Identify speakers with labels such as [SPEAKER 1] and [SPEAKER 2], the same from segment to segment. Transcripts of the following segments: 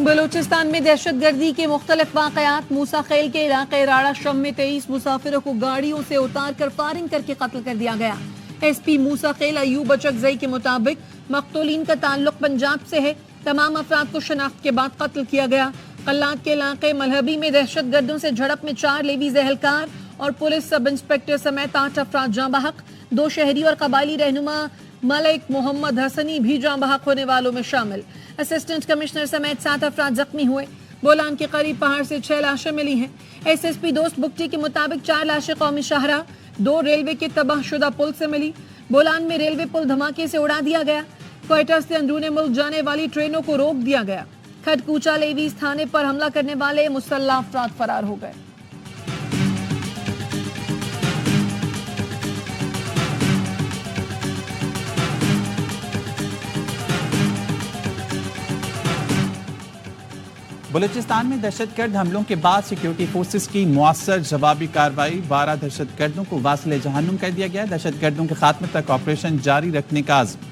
[SPEAKER 1] बलूचिस्तान में दहशतगर्दी के मुख्तलिफ वाकयात। मूसा खेल के इलाके राड़ा शम में 23 मुसाफिरों को गाड़ियों से उतार कर फायरिंग करके कत्ल कर दिया गया। SP मूसा खेल अयूब अचकजई के मुताबिक मकतूलीन का ताल्लुक पंजाब से है। तमाम अफराद को शनाख्त के बाद कत्ल किया गया। कल्लात के इलाके मलहबी में दहशतगर्दों से झड़प में 4 लेवीज एहलकार और पुलिस सब इंस्पेक्टर समेत 8 अफराद जाँ बहक। 2 शहरी और कबायली रहनुमा मलिक मोहम्मद हसनी भी जाँ बहक होने वालों में शामिल। असिस्टेंट कमिश्नर समेत 7 अफराद जख्मी हुए। बोलान के करीब पहाड़ से 6 लाशें मिली हैं। SSP दोस्त बुगटी के मुताबिक 4 लाशें कौमी शाहरा 2 रेलवे के तबाहशुदा पुल से मिली। बोलान में रेलवे पुल धमाके से उड़ा दिया गया। क्वेटा से अंदरूनी मुल्क जाने वाली ट्रेनों को रोक दिया गया। खडकूचा लेवीज थाने पर हमला करने वाले मुसल्लह अफराद फरार हो गए।
[SPEAKER 2] बलूचिस्तान में दहशतगर्द हमलों के बाद सिक्योरिटी फोर्सेस की मुअस्सर जवाबी कार्रवाई। 12 दहशतगर्दों को वासिले जहन्नुम कर दिया गया। दहशतगर्दों के खात्मे तक ऑपरेशन जारी रखने का आज़म।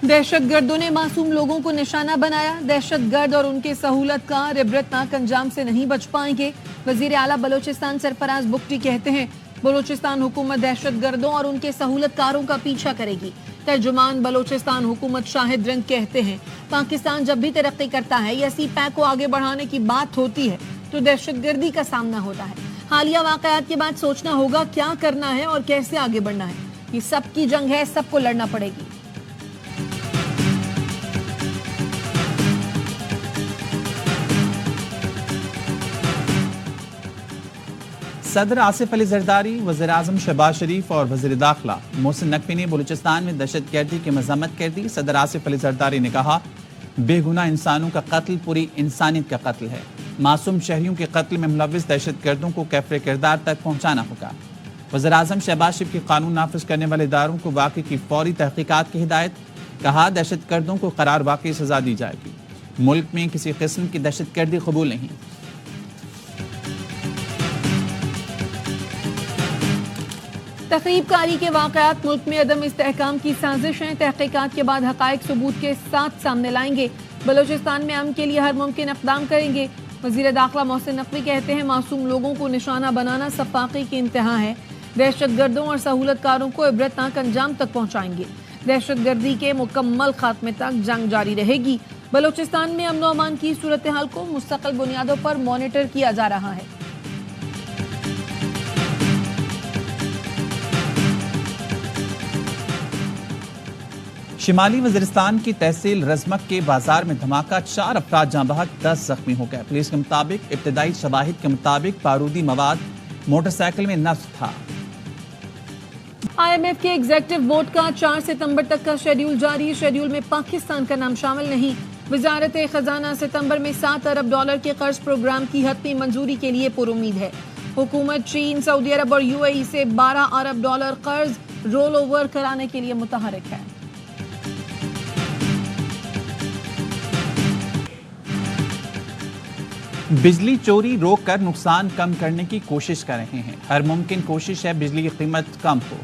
[SPEAKER 1] दहशतगर्दों ने मासूम लोगों को निशाना बनाया। दहशतगर्द और उनके सहूलतकार इबरतनाक अंजाम से नहीं बच पाएंगे। वजीर आला बलूचिस्तान सरफराज बुगटी कहते हैं बलूचिस्तान हुकूमत दहशतगर्दों और उनके सहूलतकारों का पीछा करेगी। तर्जुमान बलूचिस्तान हुकूमत शाहिद रंग कहते हैं पाकिस्तान जब भी तरक्की करता है या CPAC को आगे बढ़ाने की बात होती है तो दहशतगर्दी का सामना होता है। हालिया वाकयात के बाद सोचना होगा क्या करना है और कैसे आगे बढ़ना है। ये सबकी जंग है, सबको लड़ना पड़ेगी।
[SPEAKER 2] सदर आसिफ अली जरदारी, वज़ीर आज़म शहबाज शरीफ और वज़ीर दाखिला मोहसिन नकवी ने बलूचिस्तान में दहशतगर्दी की मज़म्मत कर दी। सदर आसिफ अली जरदारी ने कहा बेगुनाह इंसानों का कत्ल पूरी इंसानियत का कत्ल है। मासूम शहरियों के कत्ल में मुलव्विस दहशतगर्दों को कैफ़रे किरदार तक पहुँचाना होगा। वज़ीर आज़म शहबाज शरीफ की कानून नाफिज करने वाले इदारों को वाक़ई की फौरी तहक़ीक़ात की हिदायत। कहा दहशतगर्दों को करार वाक़ई सज़ा दी जाएगी। मुल्क में किसी किस्म की दहशतगर्दी कबूल नहीं।
[SPEAKER 1] तक़रीबकारी के वाक़यात मुल्क में अदम इस्तेहकाम की साजिश हैं। तहक़ीक़ात के बाद हक़ाइक़ सबूत के साथ सामने लाएंगे। बलूचिस्तान में अमन के लिए हर मुमकिन इक़दाम करेंगे। वज़ीर दाखिला मोहसिन नकवी कहते हैं मासूम लोगों को निशाना बनाना सफ़ाक़ी की इंतहा है। दहशतगर्दों और सहूलतकारों को इबरतनाक अंजाम तक पहुँचाएंगे। दहशतगर्दी के मुकम्मल खात्मे तक जंग जारी रहेगी। बलूचिस्तान में अमन व अमान की सूरत हाल को मुस्तक़िल बुनियादों पर मॉनिटर किया जा रहा है।
[SPEAKER 2] शिमाली वज़ीरिस्तान की तहसील रज़मक के बाजार में धमाका, 4 अफराद जाँ बहक, 10 जख्मी हो गए। पुलिस के मुताबिक इब्तदाई शवाहिद के मुताबिक बारूदी मवाद मोटरसाइकिल में नस्ब था।
[SPEAKER 1] IMF के एग्जीक्यूटिव बोर्ड का 4 सितंबर तक का शेड्यूल जारी। शेड्यूल में पाकिस्तान का नाम शामिल नहीं। वजारत खजाना सितंबर में $7 अरब के कर्ज प्रोग्राम की हतमी मंजूरी के लिए पुरुमीद है। हुकूमत चीन, सऊदी अरब और UAE से $12 अरब कर्ज रोल ओवर कराने के लिए मुतहरिक है।
[SPEAKER 2] बिजली चोरी रोक कर नुकसान कम करने की कोशिश कर रहे हैं। हर मुमकिन कोशिश है बिजली की कीमत कम हो।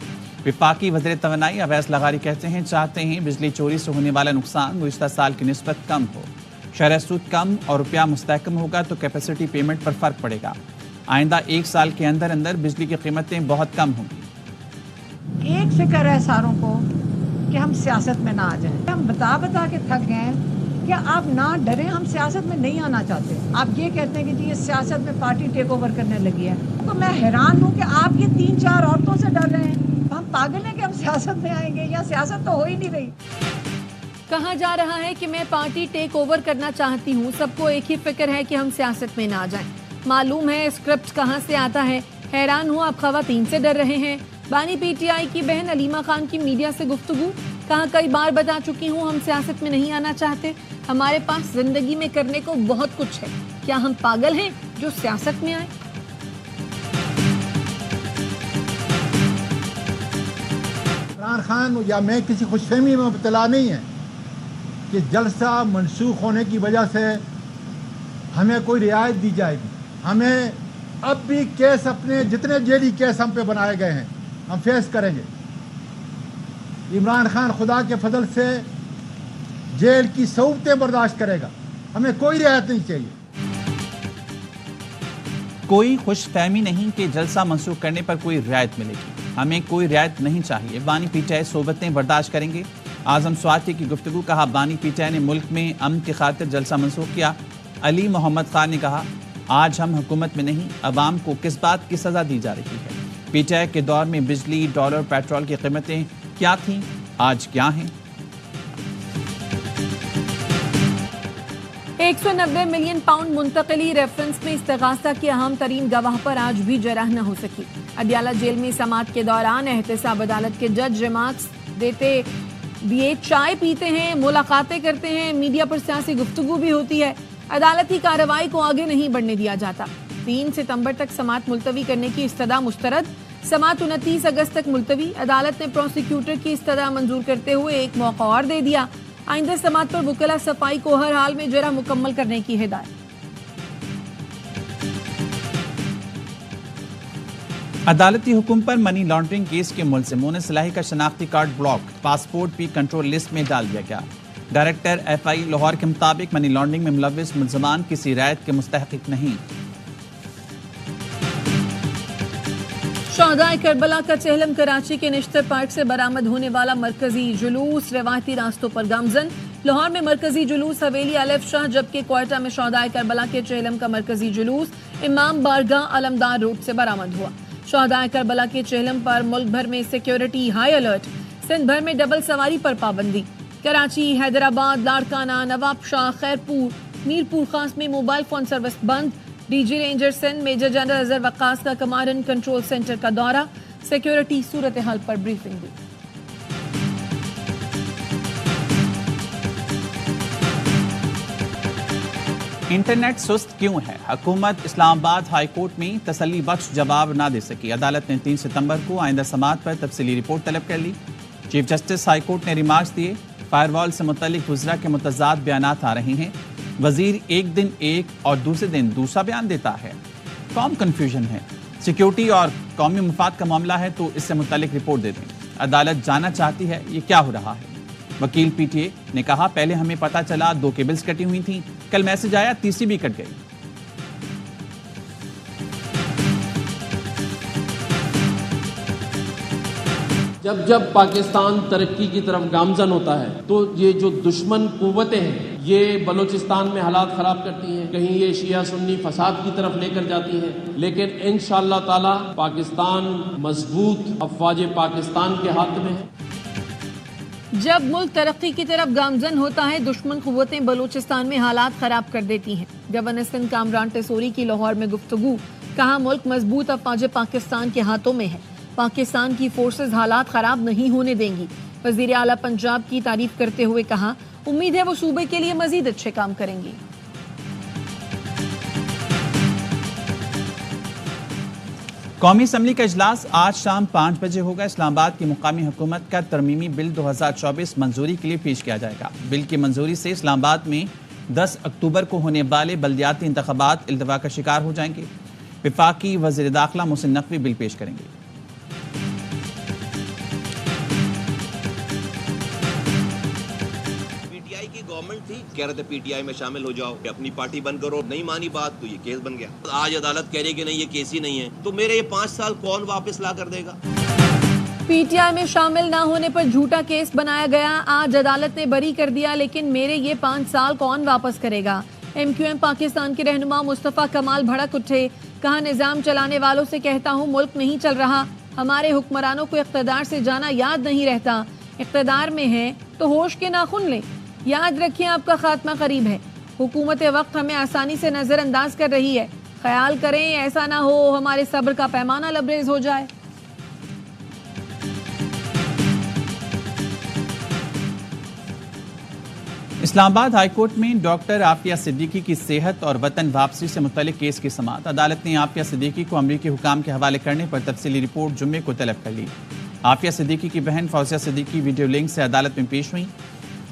[SPEAKER 2] विफाकी वज़ीर तवानाई अवैस लगारी कहते हैं चाहते हैं बिजली चोरी से होने वाला नुकसान गुज़िश्ता साल की निस्बत कम हो। शरह सूद कम और रुपया मुस्तहकम होगा तो कैपेसिटी पेमेंट पर फ़र्क पड़ेगा। आइंदा 1 साल के अंदर अंदर बिजली की कीमतें बहुत कम होंगी।
[SPEAKER 3] एक फिक्र है सारों को कि हम सियासत में ना आ जाएं। हम बता के थक गए कि आप ना डरें, हम सियासत में नहीं आना चाहते। आप ये कहते हैं कि जी ये सियासत में पार्टी टेक ओवर करने लगी है, तो मैं हैरान हूँ कि आप ये 3-4 औरतों से डर रहे हैं। हम पागल हैं कि हम सियासत में आएंगे? या सियासत तो हो ही नहीं रही।
[SPEAKER 1] कहा जा रहा है कि मैं पार्टी टेक ओवर करना चाहती हूँ। सबको एक ही फिक्र है कि हम सियासत में ना जाएं। मालूम है स्क्रिप्ट कहाँ से आता है। हैरान हूँ आप ख़वातीन से डर रहे हैं। बानी PTI की बहन अलीमा खान की मीडिया से गुफ्तगू। कहा कई बार बता चुकी हूँ हम सियासत में नहीं आना चाहते। हमारे पास जिंदगी में करने को बहुत कुछ है। क्या हम पागल हैं जो सियासत में आए?
[SPEAKER 4] इमरान खान या मैं किसी खुशफहमी में मुब्तला नहीं है कि जलसा मनसूख होने की वजह से हमें कोई रियायत दी जाएगी। हमें अब भी केस, अपने जितने जेली केस हम पे बनाए गए हैं हम फेस करेंगे, इमरान खान खुदा के फजल से जेल की सहूलतें बर्दाश्त करेगा, हमें कोई रियायत नहीं चाहिए।
[SPEAKER 2] कोई खुशफहमी नहीं कि जलसा मंसूख करने पर कोई रियायत मिलेगी, हमें कोई रियायत नहीं चाहिए। बानी पीटीआई सोबतें बर्दाश्त करेंगे। आजम स्वाति की गुफ्तगू। कहा बानी पीटीआई ने मुल्क में अमन की खातिर जलसा मंसूख किया। अली मोहम्मद खान ने कहा आज हम हुकूमत में नहीं, अवाम को किस बात की सजा दी जा रही है। पीटीआई के दौर में बिजली, डॉलर, पेट्रोल की कीमतें क्या थीं, आज क्या हैं।
[SPEAKER 1] 190 मिलियन पाउंड मुंतकली रेफरेंस में इस्तिगासा की अहम तरीन गवाह पर आज भी जरह न हो सकी। अदियाला जेल में समाअत के दौरान एहतसाब अदालत के जज रिमार्क्स दिए चाय पीते हैं, मुलाकातें करते हैं, मीडिया पर सियासी गुफ्तगू भी होती है। अदालती कार्रवाई को आगे नहीं बढ़ने दिया जाता। 3 सितंबर तक समाअत मुलतवी करने की इस्तदा मुस्तरद। समाअत 29 अगस्त तक मुलतवी। अदालत ने प्रोसिक्यूटर की इस्तदा मंजूर करते हुए एक मौका और दे दिया। आइंदा समाअत पर वकला सफाई को हर हाल में जरा मुकम्मल करने की हिदायत।
[SPEAKER 2] अदालती हुक्म पर मनी लॉन्ड्रिंग केस के मुलजिमों ने सलाही का शनाख्ती कार्ड ब्लॉक, पासपोर्ट भी कंट्रोल लिस्ट में डाल दिया गया। डायरेक्टर FI लाहौर के मुताबिक मनी लॉन्ड्रिंग में मुलविस मुलजमान किसी रियायत के मुस्तहक़ नहीं।
[SPEAKER 1] शहदाए करबला का चेहलम। कराची के निश्तर पार्क से बरामद होने वाला मरकजी जुलूस रवायती रास्तों पर गामजन। लाहौर में मरकजी जुलूस हवेली अलिफ शाह, जबकि क्वेटा में शहदाए करबला के चेहलम का मरकजी जुलूस इमाम बारगाह अलमदार रोड से बरामद हुआ। शहदाए करबला के चेहलम पर मुल्क भर में सिक्योरिटी हाई अलर्ट। सिंध भर में डबल सवारी पर पाबंदी। कराची, हैदराबाद, लाड़काना, नवाबशाह, खैरपुर, मीरपुर खास में मोबाइल फोन सर्विस बंद। DG ranger Sindh major general Azhar Waqas का कमांड कंट्रोल सेंटर का दौरा। सिक्योरिटी सूरत हाल पर ब्रीफिंग दी।
[SPEAKER 2] इंटरनेट सुस्त क्यों है? हुकूमत इस्लामाबाद हाई कोर्ट में तसल्ली बख्श जवाब ना दे सकी। अदालत ने 3 सितंबर को आइंदा समाअत पर तफसीली रिपोर्ट तलब कर ली। चीफ जस्टिस हाई कोर्ट ने रिमार्क्स दिए। फायरवॉल से मुतल्लिक वज़रा के मुतज़ाद बयानात आ रहे हैं। वजीर एक दिन एक और दूसरे दिन दूसरा बयान देता है। कौम कन्फ्यूजन है। सिक्योरिटी और कौमी मफाद का मामला है तो इससे मुतल्लिक रिपोर्ट दे दें। अदालत जानना चाहती है ये क्या हो रहा है। वकील PTA ने कहा पहले हमें पता चला 2 केबल्स कटी हुई थी, कल मैसेज आया तीसरी भी कट गई।
[SPEAKER 5] जब जब पाकिस्तान तरक्की की तरफ गामजन होता है तो ये जो दुश्मन कुव्वतें हैं ये बलूचिस्तान में हालात ख़राब करती हैं, कहीं ये शिया सुन्नी फसाद की तरफ लेकर जाती हैं। लेकिन इंशाअल्लाह ताला पाकिस्तान मजबूत अफवाज पाकिस्तान के हाथ में है।
[SPEAKER 1] जब मुल्क तरक्की की तरफ गामजन होता है, दुश्मन कुव्वतें बलूचिस्तान में हालात खराब कर देती हैं। गवर्नर सिंध कामरान टेसोरी की लाहौर में गुफ्तगू। कहा मुल्क मजबूत अफवाज पाकिस्तान के हाथों में है। पाकिस्तान की फोर्सेस हालात खराब नहीं होने देंगी। वजीर आला पंजाब की तारीफ करते हुए कहा उम्मीद है वो सूबे के लिए मजीद अच्छे काम करेंगी।
[SPEAKER 2] कौमी असम्बली का इजलास आज शाम 5 बजे होगा। इस्लामाबाद की मुकामी हुकूमत का तरमीमी बिल 2024 मंजूरी के लिए पेश किया जाएगा। बिल की मंजूरी से इस्लामाबाद में 10 अक्टूबर को होने वाले बल्दियाती इंतखाबात इल्तवा का शिकार हो जाएंगे। वफाकी वज़ीर दाखिला मोहसिन नकवी बिल पेश करेंगे।
[SPEAKER 6] गवर्नमेंट थी, कह रहे थे PTI में शामिल हो जाओ, अपनी पार्टी बंद करो, नहीं मानी बात तो ये केस बन गया। आज अदालत कह रही कि नहीं ये केस ही नहीं है, तो मेरे ये 5 साल कौन वापस ला कर देगा?
[SPEAKER 1] PTI में शामिल ना होने पर झूठा केस बनाया गया, आज अदालत ने बरी कर दिया, लेकिन मेरे ये 5 साल कौन वापस करेगा? MQM पाकिस्तान के रहनुमा मुस्तफ़ा कमाल भड़क उठे। कहा निज़ाम चलाने वालों से कहता हूँ मुल्क नहीं चल रहा। हमारे हुक्मरानों को इक़्तिदार से जाना याद नहीं रहता। इक़्तिदार में है तो होश के नाखुन लें। याद रखिए आपका खात्मा करीब है। हुकूमत वक्त हमें आसानी से नज़रअंदाज कर रही है। ख्याल करें ऐसा ना हो हमारे सब्र का पैमाना लबरेज हो जाए।
[SPEAKER 2] इस्लामाबाद हाईकोर्ट में डॉक्टर आफिया सिद्दीकी की सेहत और वतन वापसी से मुतल्लिक केस की समाअत। अदालत ने आफिया सिद्दीकी को अमरीकी हुकाम के हवाले करने पर तफसीली रिपोर्ट जुम्मे को तलब कर ली। आफिया सिद्दीकी की बहन फौजिया सिद्दीकी वीडियो लिंक से अदालत में पेश हुई।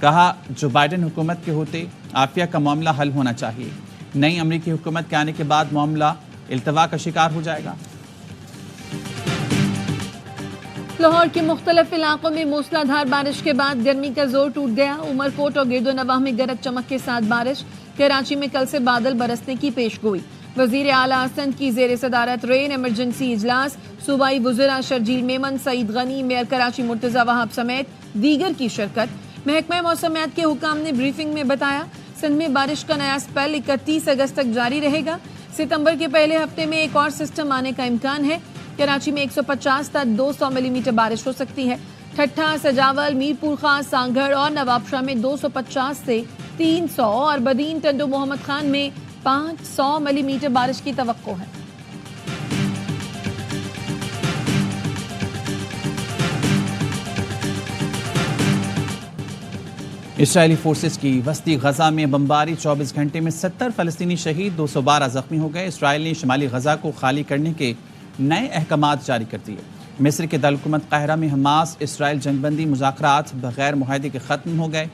[SPEAKER 2] कहा जो बाइडेन हुकूमत के होते आफिया का मामला हल होना चाहिए, नई अमरीकी हुकूमत के आने के बाद मामला इल्तवा का शिकार हो जाएगा।
[SPEAKER 1] लाहौर के मुख्तलिफ इलाकों में मूसलाधार बारिश के बाद गर्मी का जोर टूट गया। उमरकोट और गिरदोनवाह में गरज चमक के साथ बारिश। कराची में कल से बादल बरसने की पेशगोई। वजीर आला सिंध की जेर सदारत रेन इमरजेंसी इजलास। सूबाई वज़ीरा शर्जील मेमन, सईद गनी, मेयर कराची मुर्तजा वहाब समेत दीगर की शिरकत। महकमा मौसमियात के हुकाम ने ब्रीफिंग में बताया सिंध में बारिश का नया स्पेल 31 अगस्त तक जारी रहेगा। सितंबर के पहले हफ्ते में एक और सिस्टम आने का इम्कान है। कराची में 150 तक 200 मिलीमीटर बारिश हो सकती है। ठट्ठा, सजावल, मीरपुर खास, सांगड़ और नवाबशाह में 250 से 300 और बदीन, टंडो, मोहम्मद खान में 500 मिलीमीटर बारिश की तवक्को है।
[SPEAKER 2] इसराइली फोर्सेस की वस्ती गजा में बमबारी। 24 घंटे में 70 फलस्तीनी शहीद, 212 जख्मी हो गए। इसराइल ने शुमाली गजा को खाली करने के नए अहकामात जारी कर दिए। मिस्र के दारुल-हुकूमत काहिरा में हमास इसराइल जंगबंदी मुज़ाकरात बगैर मुआहदे के ख़त्म हो गए।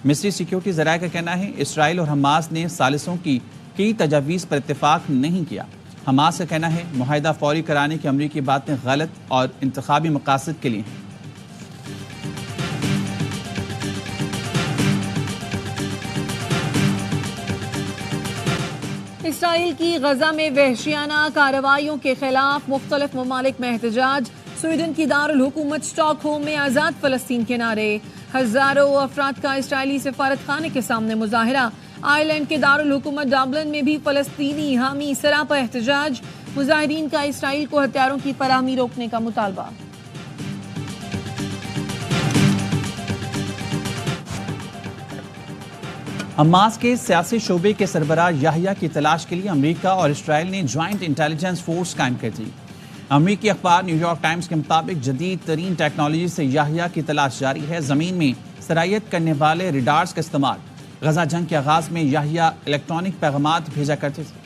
[SPEAKER 2] मिस्री सिक्योरिटी ज़राए का कहना है इसराइल और हमास ने सालिसों की कई तजावीज़ पर इत्तेफाक नहीं किया। हमास का कहना है मुआहदा फौरी कराने की अमरीकी बातें गलत और इंतखाबी मकासद के लिए हैं।
[SPEAKER 1] इसराइल की गजा में वहशियाना कार्रवाइयों के खिलाफ मुख्तलिफ ममालिक में एहतजाज। स्वीडन की दारुल हुकूमत स्टॉकहोम में आज़ाद फ़लस्तीन के नारे। हज़ारों अफराद का इसराइली सफारत खाने के सामने मुजाहिरा। आयरलैंड के दारुल हुकूमत डबलिन में भी फ़लस्तीनी हामी सरापा एहतजाज। मुजाहिरीन का इसराइल को हथियारों की फराहमी रोकने का मुतालबा।
[SPEAKER 2] हमास के सियासी शोबे के सरबराह याहिया की तलाश के लिए अमेरिका और इसराइल ने ज्वाइंट इंटेलिजेंस फोर्स कायम कर दी। अमेरिकी अखबार न्यूयॉर्क टाइम्स के मुताबिक जदीद तरीन टेक्नोलॉजी से याहिया की तलाश जारी है। ज़मीन में सरायत करने वाले रिडार्स का इस्तेमाल। गजा जंग के आगाज में याहिया इलेक्ट्रॉनिक पैगामात भेजा करते थे।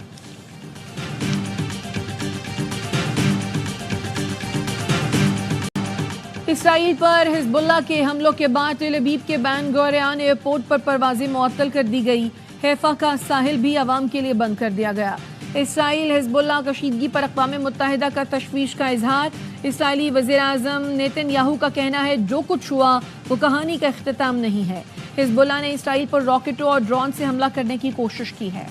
[SPEAKER 1] इसराइल पर हिजबुल्लाह के हमलों के बाद टेल अवीव के बैन गोरियान एयरपोर्ट पर परवाजें मुअत्तल कर दी गई। हैफा का साहिल भी आवाम के लिए बंद कर दिया गया। इसराइल हिजबुल्लाह कशीदगी पर अक़वाम मुत्तहिदा का तशवीश का इजहार। इसराइली वज़ीर आज़म नेतन्याहू का कहना है जो कुछ हुआ वो कहानी का इख्तिताम नहीं है। हिजबुल्लाह ने इसराइल पर रॉकेटों और ड्रोन से हमला करने की कोशिश की है।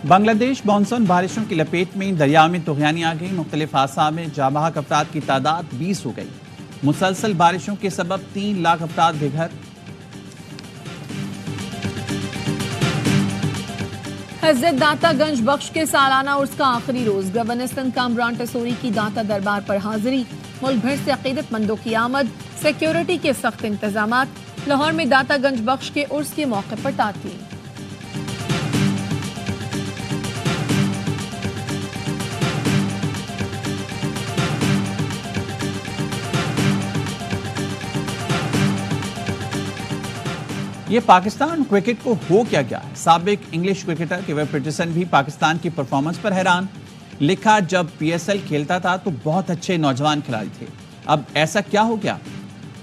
[SPEAKER 2] बांग्लादेश मानसून बारिशों की लपेट में दरिया में तुग़यानी आ गई। मुख्तलिफ हादसा में जाबाहक अफराद की तादाद 20 हो गई। मुसलसल बारिशों के सबब 3 लाख अफराद बेघर।
[SPEAKER 1] हज़रत दाता गंज बख्श के सालाना उर्स का आखिरी रोज। गवर्नर सिंध कामरान टसूरी की दाता दरबार पर हाजिरी। मुल्क भर से अकीदतमंदों की आमद। सिक्योरिटी के सख्त इंतजामात। लाहौर में दाता गंज बख्श के उर्स के मौके पर तातीम।
[SPEAKER 2] ये पाकिस्तान क्रिकेट को हो क्या गया है। साबिक इंग्लिश क्रिकेटर केविन पीटरसन भी पाकिस्तान की परफॉर्मेंस पर हैरान। लिखा जब पीएसएल खेलता था तो बहुत अच्छे नौजवान खिलाड़ी थे, अब ऐसा क्या हो गया।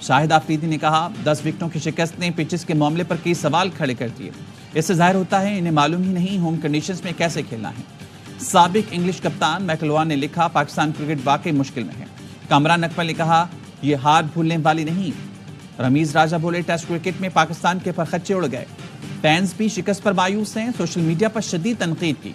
[SPEAKER 2] शाहिद आफरीदी ने कहा 10 विकेटों की शिकस्त ने पिचेस के मामले पर कई सवाल खड़े कर दिए। इससे जाहिर होता है इन्हें मालूम ही नहीं होम कंडीशंस में कैसे खेलना है। साबिक इंग्लिश कप्तान माइकल वॉन ने लिखा पाकिस्तान क्रिकेट वाकई मुश्किल में है। कामरान अकमल ने कहा यह हार भूलने वाली नहीं। रमीज राजा बोले टेस्ट क्रिकेट में पाकिस्तान के परखच्चे उड़ गए। फैंस भी शिकस्त पर मायूस हैं। सोशल मीडिया पर शदीद तनकीद की।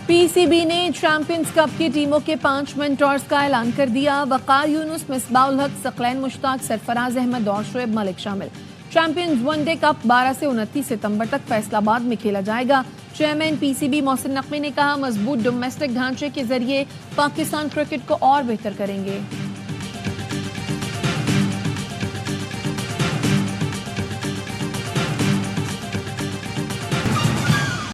[SPEAKER 1] पीसीबी ने चैंपियंस कप की टीमों के 5 मेंटोर्स का ऐलान कर दिया। वकार यूनुस, मिसबाउल हक, सकलैन मुश्ताक, सरफराज अहमद और शुएब मलिक शामिल। चैंपियंस वनडे कप 12 से 29 सितंबर तक फैसलाबाद में खेला जाएगा। चेयरमैन पीसीबी मोहसिन नकवी ने कहा मजबूत डोमेस्टिक ढांचे के जरिए पाकिस्तान क्रिकेट को और बेहतर करेंगे।